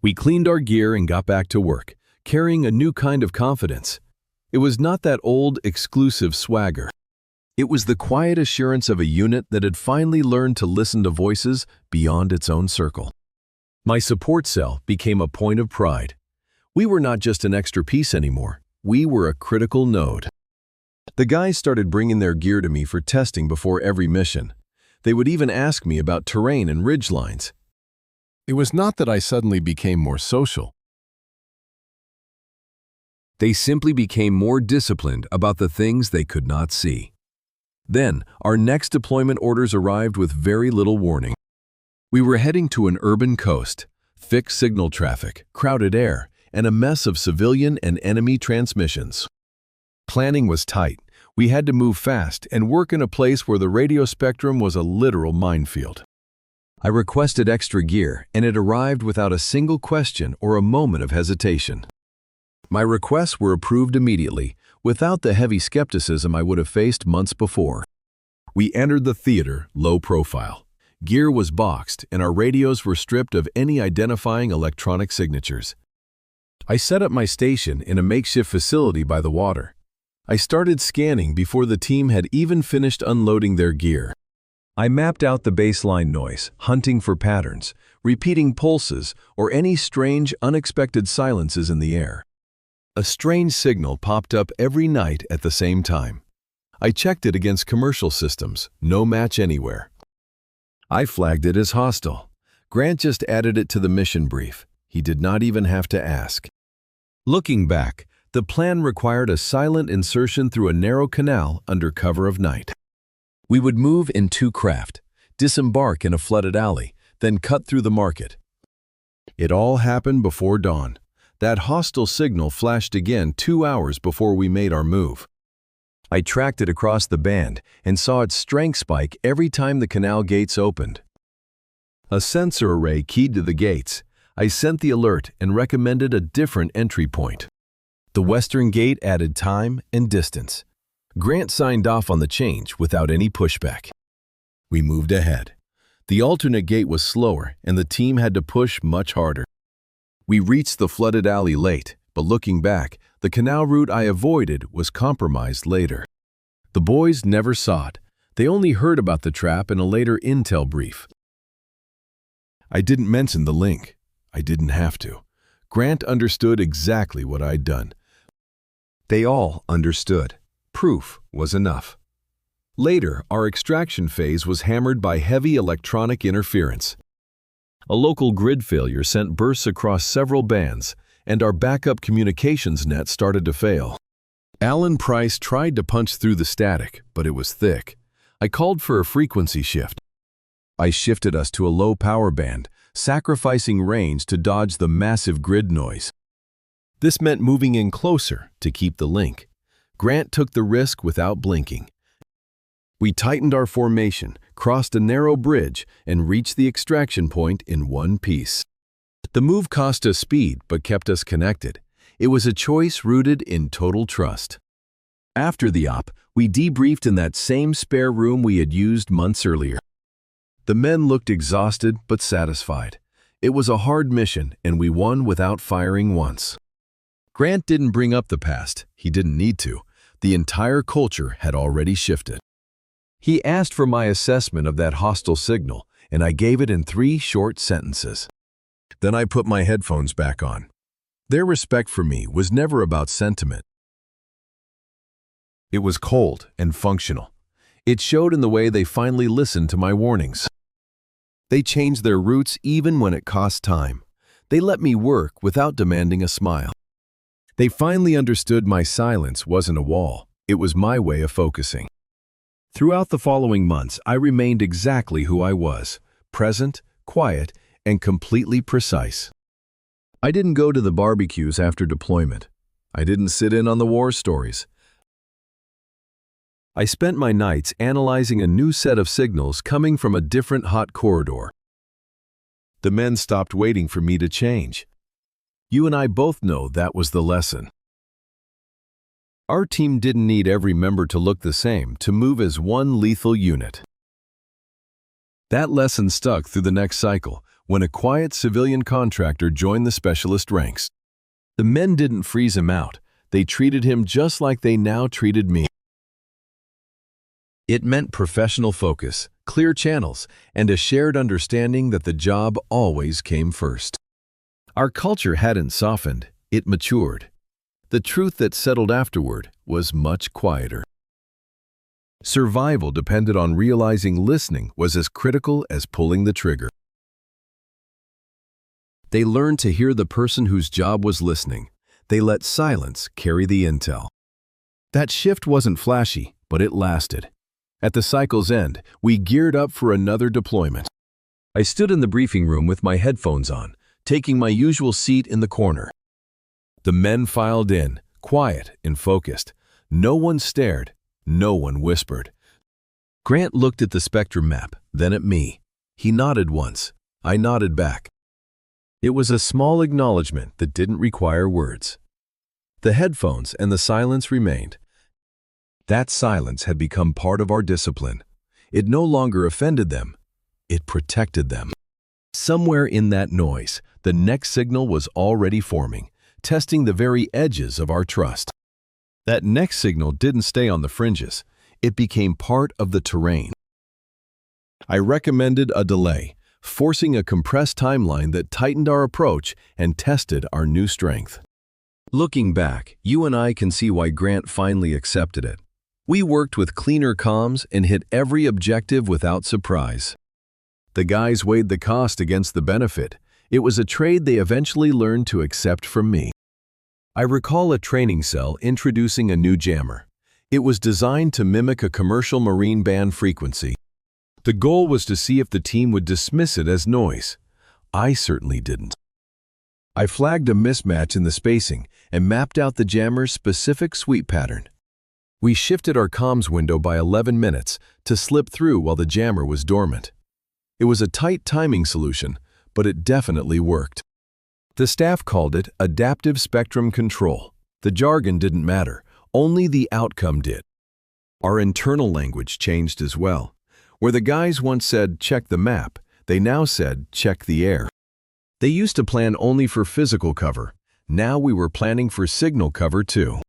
We cleaned our gear and got back to work, carrying a new kind of confidence. It was not that old, exclusive swagger. It was the quiet assurance of a unit that had finally learned to listen to voices beyond its own circle. My support cell became a point of pride. We were not just an extra piece anymore. We were a critical node. The guys started bringing their gear to me for testing before every mission. They would even ask me about terrain and ridge lines. It was not that I suddenly became more social. They simply became more disciplined about the things they could not see. Then, our next deployment orders arrived with very little warning. We were heading to an urban coast, thick signal traffic, crowded air, and a mess of civilian and enemy transmissions. Planning was tight. We had to move fast and work in a place where the radio spectrum was a literal minefield. I requested extra gear, and it arrived without a single question or a moment of hesitation. My requests were approved immediately, without the heavy skepticism I would have faced months before. We entered the theater low profile. Gear was boxed, and our radios were stripped of any identifying electronic signatures. I set up my station in a makeshift facility by the water. I started scanning before the team had even finished unloading their gear. I mapped out the baseline noise, hunting for patterns, repeating pulses, or any strange, unexpected silences in the air. A strange signal popped up every night at the same time. I checked it against commercial systems, no match anywhere. I flagged it as hostile. Grant just added it to the mission brief. He did not even have to ask. Looking back, the plan required a silent insertion through a narrow canal under cover of night. We would move in 2 craft, disembark in a flooded alley, then cut through the market. It all happened before dawn. That hostile signal flashed again 2 hours before we made our move. I tracked it across the band and saw its strength spike every time the canal gates opened. A sensor array keyed to the gates. I sent the alert and recommended a different entry point. The western gate added time and distance. Grant signed off on the change without any pushback. We moved ahead. The alternate gate was slower, and the team had to push much harder. We reached the flooded alley late, but looking back, the canal route I avoided was compromised later. The boys never saw it. They only heard about the trap in a later intel brief. I didn't mention the link. I didn't have to. Grant understood exactly what I'd done. They all understood. Proof was enough. Later, our extraction phase was hammered by heavy electronic interference. A local grid failure sent bursts across several bands, and our backup communications net started to fail. Alan Price tried to punch through the static, but it was thick. I called for a frequency shift. I shifted us to a low power band, sacrificing range to dodge the massive grid noise. This meant moving in closer to keep the link. Grant took the risk without blinking. We tightened our formation, crossed a narrow bridge, and reached the extraction point in one piece. The move cost us speed but kept us connected. It was a choice rooted in total trust. After the op, we debriefed in that same spare room we had used months earlier. The men looked exhausted but satisfied. It was a hard mission, and we won without firing once. Grant didn't bring up the past. He didn't need to. The entire culture had already shifted. He asked for my assessment of that hostile signal, and I gave it in 3 short sentences. Then I put my headphones back on. Their respect for me was never about sentiment. It was cold and functional. It showed in the way they finally listened to my warnings. They changed their routes even when it cost time. They let me work without demanding a smile. They finally understood my silence wasn't a wall. It was my way of focusing. Throughout the following months, I remained exactly who I was, present, quiet, and completely precise. I didn't go to the barbecues after deployment. I didn't sit in on the war stories. I spent my nights analyzing a new set of signals coming from a different hot corridor. The men stopped waiting for me to change. You and I both know that was the lesson. Our team didn't need every member to look the same to move as one lethal unit. That lesson stuck through the next cycle when a quiet civilian contractor joined the specialist ranks. The men didn't freeze him out. They treated him just like they now treated me. It meant professional focus, clear channels, and a shared understanding that the job always came first. Our culture hadn't softened, it matured. The truth that settled afterward was much quieter. Survival depended on realizing listening was as critical as pulling the trigger. They learned to hear the person whose job was listening. They let silence carry the intel. That shift wasn't flashy, but it lasted. At the cycle's end, we geared up for another deployment. I stood in the briefing room with my headphones on, taking my usual seat in the corner. The men filed in, quiet and focused. No one stared, no one whispered. Grant looked at the spectrum map, then at me. He nodded once. I nodded back. It was a small acknowledgement that didn't require words. The headphones and the silence remained. That silence had become part of our discipline. It no longer offended them. It protected them. Somewhere in that noise, the next signal was already forming, testing the very edges of our trust. That next signal didn't stay on the fringes. It became part of the terrain. I recommended a delay, forcing a compressed timeline that tightened our approach and tested our new strength. Looking back, you and I can see why Grant finally accepted it. We worked with cleaner comms and hit every objective without surprise. The guys weighed the cost against the benefit. It was a trade they eventually learned to accept from me. I recall a training cell introducing a new jammer. It was designed to mimic a commercial marine band frequency. The goal was to see if the team would dismiss it as noise. I certainly didn't. I flagged a mismatch in the spacing and mapped out the jammer's specific sweep pattern. We shifted our comms window by 11 minutes to slip through while the jammer was dormant. It was a tight timing solution, but it definitely worked. The staff called it adaptive spectrum control. The jargon didn't matter, only the outcome did. Our internal language changed as well. Where the guys once said, "Check the map," they now said, "Check the air." They used to plan only for physical cover. Now we were planning for signal cover too.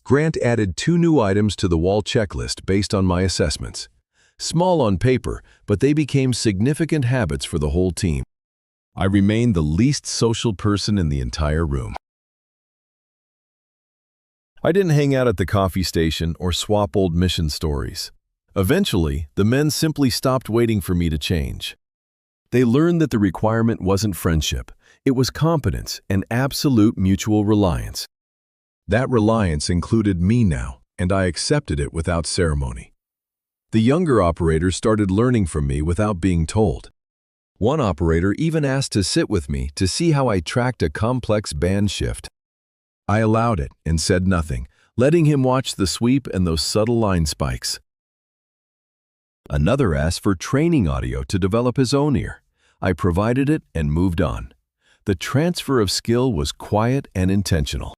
Grant added 2 new items to the wall checklist based on my assessments. Small on paper, but they became significant habits for the whole team. I remained the least social person in the entire room. I didn't hang out at the coffee station or swap old mission stories. Eventually, the men simply stopped waiting for me to change. They learned that the requirement wasn't friendship. It was competence and absolute mutual reliance. That reliance included me now, and I accepted it without ceremony. The younger operators started learning from me without being told. One operator even asked to sit with me to see how I tracked a complex band shift. I allowed it and said nothing, letting him watch the sweep and those subtle line spikes. Another asked for training audio to develop his own ear. I provided it and moved on. The transfer of skill was quiet and intentional.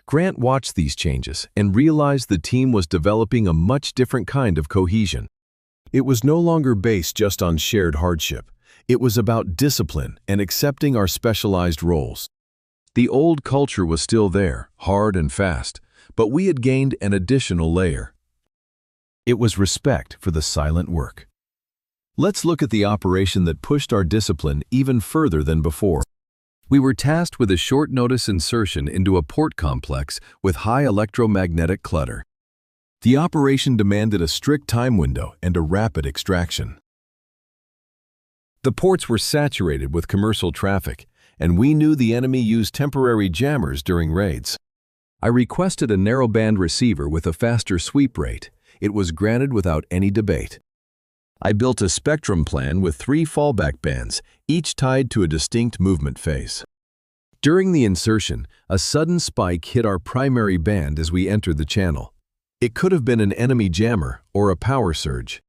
Grant watched these changes and realized the team was developing a much different kind of cohesion. It was no longer based just on shared hardship. It was about discipline and accepting our specialized roles. The old culture was still there, hard and fast, but we had gained an additional layer. It was respect for the silent work. Let's look at the operation that pushed our discipline even further than before. We were tasked with a short-notice insertion into a port complex with high electromagnetic clutter. The operation demanded a strict time window and a rapid extraction. The ports were saturated with commercial traffic, and we knew the enemy used temporary jammers during raids. I requested a narrowband receiver with a faster sweep rate. It was granted without any debate. I built a spectrum plan with 3 fallback bands, each tied to a distinct movement phase. During the insertion, a sudden spike hit our primary band as we entered the channel. It could have been an enemy jammer or a power surge.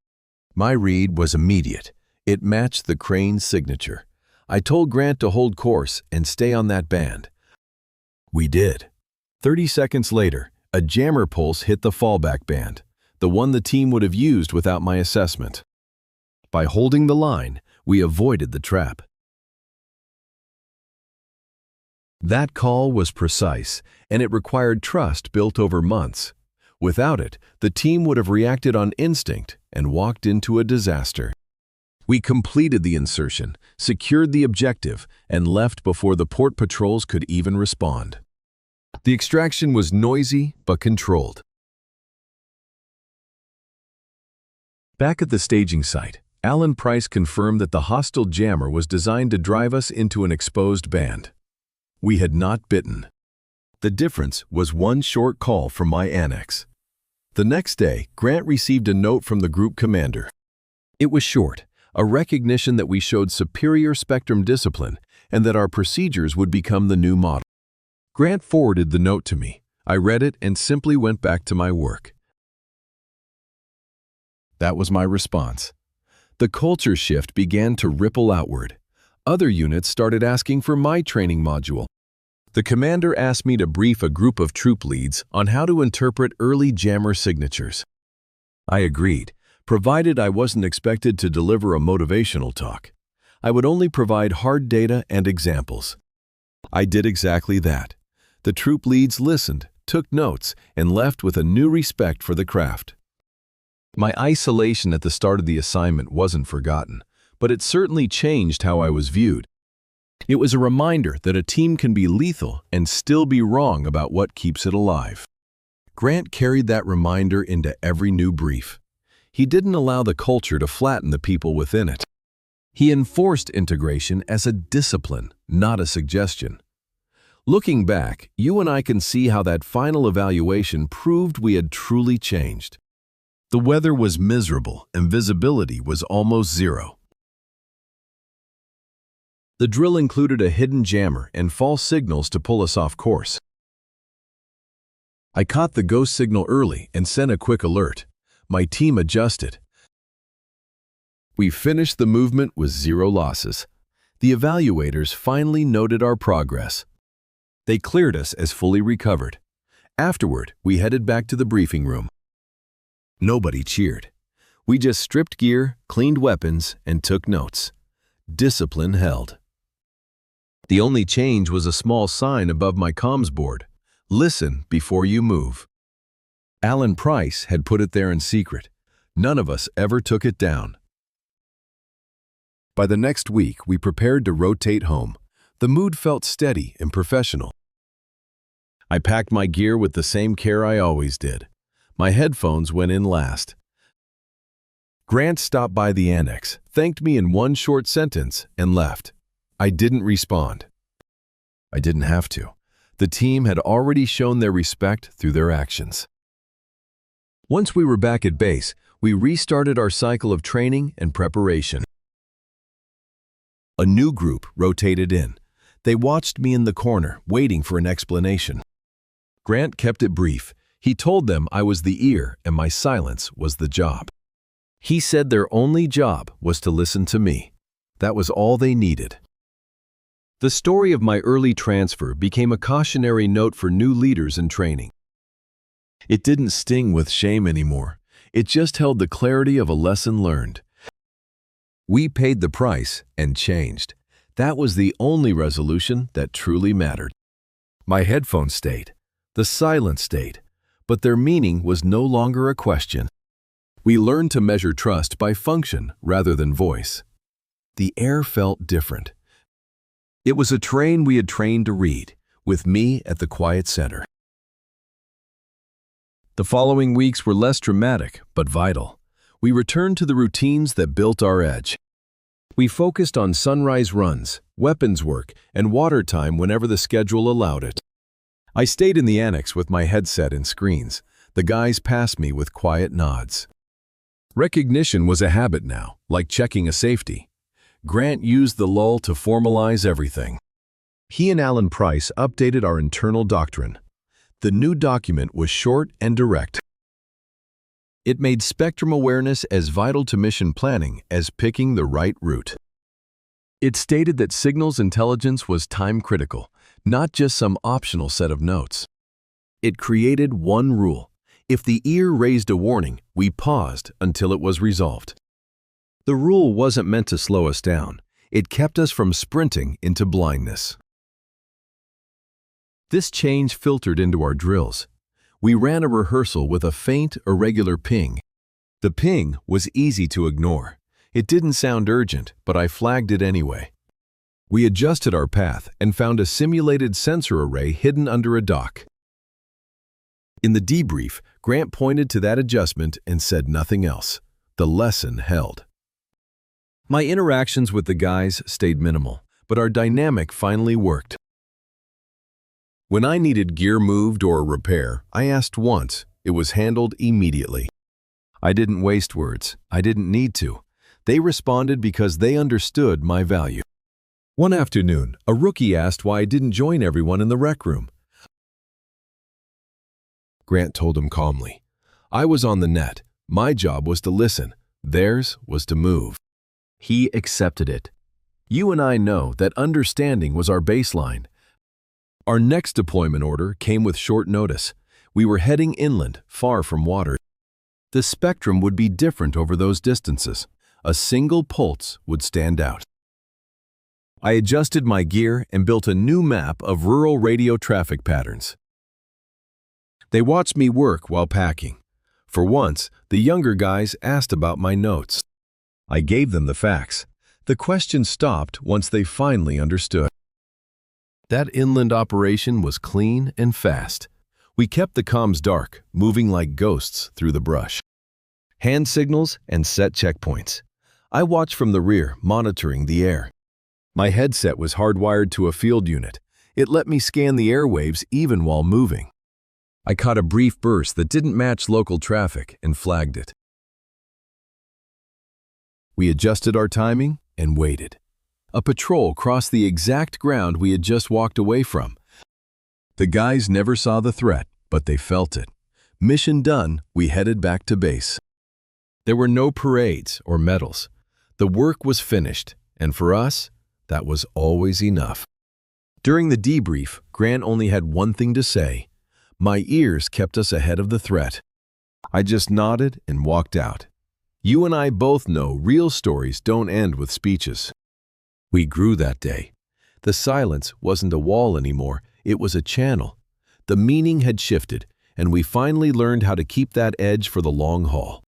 My read was immediate. It matched the crane's signature. I told Grant to hold course and stay on that band. We did. 30 seconds later, a jammer pulse hit the fallback band, the one the team would have used without my assessment. By holding the line, we avoided the trap. That call was precise, and it required trust built over months. Without it, the team would have reacted on instinct and walked into a disaster. We completed the insertion, secured the objective, and left before the port patrols could even respond. The extraction was noisy but controlled. Back at the staging site, Alan Price confirmed that the hostile jammer was designed to drive us into an exposed band. We had not bitten. The difference was one short call from my annex. The next day, Grant received a note from the group commander. It was short, a recognition that we showed superior spectrum discipline and that our procedures would become the new model. Grant forwarded the note to me. I read it and simply went back to my work. That was my response. The culture shift began to ripple outward. Other units started asking for my training module. The commander asked me to brief a group of troop leads on how to interpret early jammer signatures. I agreed, provided I wasn't expected to deliver a motivational talk. I would only provide hard data and examples. I did exactly that. The troop leads listened, took notes, and left with a new respect for the craft. My isolation at the start of the assignment wasn't forgotten, but it certainly changed how I was viewed. It was a reminder that a team can be lethal and still be wrong about what keeps it alive. Grant carried that reminder into every new brief. He didn't allow the culture to flatten the people within it. He enforced integration as a discipline, not a suggestion. Looking back, you and I can see how that final evaluation proved we had truly changed. The weather was miserable and visibility was almost zero. The drill included a hidden jammer and false signals to pull us off course. I caught the ghost signal early and sent a quick alert. My team adjusted. We finished the movement with 0 losses. The evaluators finally noted our progress. They cleared us as fully recovered. Afterward, we headed back to the briefing room. Nobody cheered. We just stripped gear, cleaned weapons, and took notes. Discipline held. The only change was a small sign above my comms board. Listen before you move. Alan Price had put it there in secret. None of us ever took it down. By the next week, we prepared to rotate home. The mood felt steady and professional. I packed my gear with the same care I always did. My headphones went in last. Grant stopped by the annex, thanked me in one short sentence, and left. I didn't respond. I didn't have to. The team had already shown their respect through their actions. Once we were back at base, we restarted our cycle of training and preparation. A new group rotated in. They watched me in the corner, waiting for an explanation. Grant kept it brief. He told them I was the ear and my silence was the job. He said their only job was to listen to me. That was all they needed. The story of my early transfer became a cautionary note for new leaders in training. It didn't sting with shame anymore. It just held the clarity of a lesson learned. We paid the price and changed. That was the only resolution that truly mattered. My headphones stayed. The silence stayed. But their meaning was no longer a question. We learned to measure trust by function rather than voice. The air felt different. It was a train we had trained to read, with me at the quiet center. The following weeks were less dramatic, but vital. We returned to the routines that built our edge. We focused on sunrise runs, weapons work, and water time whenever the schedule allowed it. I stayed in the annex with my headset and screens. The guys passed me with quiet nods. Recognition was a habit now, like checking a safety. Grant used the lull to formalize everything. He and Alan Price updated our internal doctrine. The new document was short and direct. It made spectrum awareness as vital to mission planning as picking the right route. It stated that signals intelligence was time-critical, not just some optional set of notes. It created one rule. If the ear raised a warning, we paused until it was resolved. The rule wasn't meant to slow us down. It kept us from sprinting into blindness. This change filtered into our drills. We ran a rehearsal with a faint, irregular ping. The ping was easy to ignore. It didn't sound urgent, but I flagged it anyway. We adjusted our path and found a simulated sensor array hidden under a dock. In the debrief, Grant pointed to that adjustment and said nothing else. The lesson held. My interactions with the guys stayed minimal, but our dynamic finally worked. When I needed gear moved or a repair, I asked once. It was handled immediately. I didn't waste words. I didn't need to. They responded because they understood my value. One afternoon, a rookie asked why I didn't join everyone in the rec room. Grant told him calmly, I was on the net. My job was to listen. Theirs was to move. He accepted it. You and I know that understanding was our baseline. Our next deployment order came with short notice. We were heading inland, far from water. The spectrum would be different over those distances. A single pulse would stand out. I adjusted my gear and built a new map of rural radio traffic patterns. They watched me work while packing. For once, the younger guys asked about my notes. I gave them the facts. The questions stopped once they finally understood. That inland operation was clean and fast. We kept the comms dark, moving like ghosts through the brush. Hand signals and set checkpoints. I watched from the rear, monitoring the air. My headset was hardwired to a field unit. It let me scan the airwaves even while moving. I caught a brief burst that didn't match local traffic and flagged it. We adjusted our timing and waited. A patrol crossed the exact ground we had just walked away from. The guys never saw the threat, but they felt it. Mission done, we headed back to base. There were no parades or medals. The work was finished, and for us, that was always enough. During the debrief, Grant only had one thing to say. My ears kept us ahead of the threat. I just nodded and walked out. You and I both know real stories don't end with speeches. We grew that day. The silence wasn't a wall anymore, it was a channel. The meaning had shifted, and we finally learned how to keep that edge for the long haul.